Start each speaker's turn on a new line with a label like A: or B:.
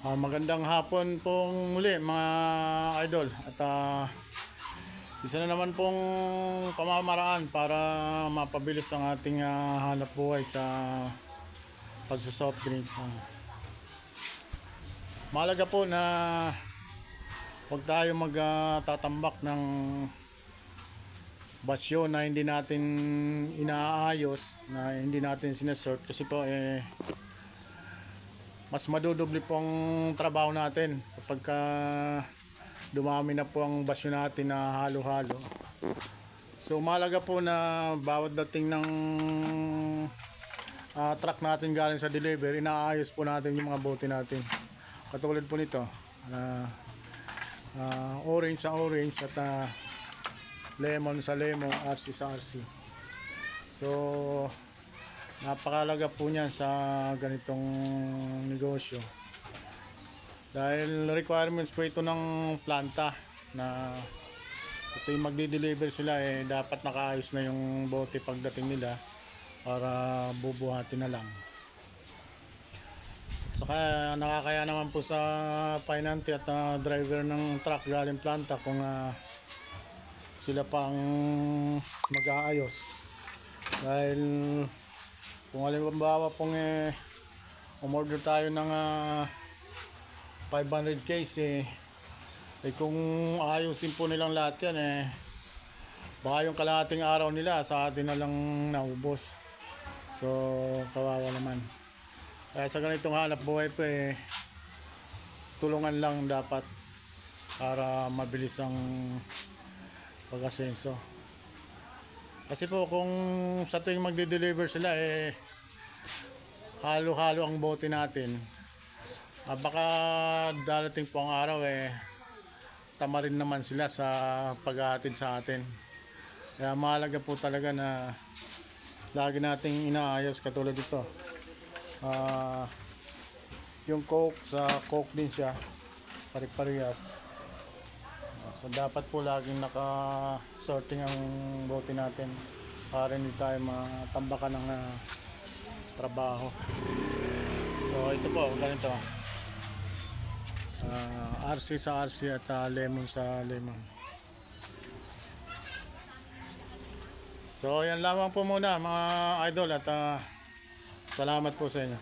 A: Magandang hapon pong muli mga idol at isa na naman pong pamamaraan para mapabilis ang ating hanap buhay sa pagsasoft drinks. Mahalaga po na huwag tayo magtatambak ng basyo na hindi natin inaayos, na hindi natin sinasort, kasi po mas madudoble po ang trabaho natin kapag dumami na po ang basyo natin na halo-halo. So mahalaga po na bawat dating ng truck natin galing sa delivery, inaayos po natin yung mga bote natin. Katulad po nito, orange sa orange at lemon sa lemon, RC sa RC. So napakalaga po niyan sa ganitong negosyo, dahil requirements po ito ng planta na ito yung magdi-deliver sila, dapat nakaayos na yung bote pagdating nila para bubuhatin na lang. Saka nakakaya naman po sa pinante at driver ng truck galing planta kung sila pang mag-aayos, dahil kung halimbawa pong umorder tayo ng 500 case, kung ayusin po nilang lahat yan, baka yung kalahating araw nila sa atin na lang naubos. So kawawa naman. Kaya sa ganitong hanap buhay po, tulungan lang dapat para mabilis ang pag-asenso. Kasi po kung sa tuwing magde-deliver sila, halo-halo ang bote natin, baka darating po ang araw, tama rin naman sila sa paghahatid sa atin. Kaya mahalaga po talaga na lagi nating inaayos. Katulad dito, yung Coke, sa Coke din siya, pare-parehas. So dapat po laging naka-sorting ang bote natin para hindi tayo matambakan ng trabaho. So ito po, ganito, RC sa RC at lemon sa lemon. So yan lamang po muna mga idol, at salamat po sa inyo.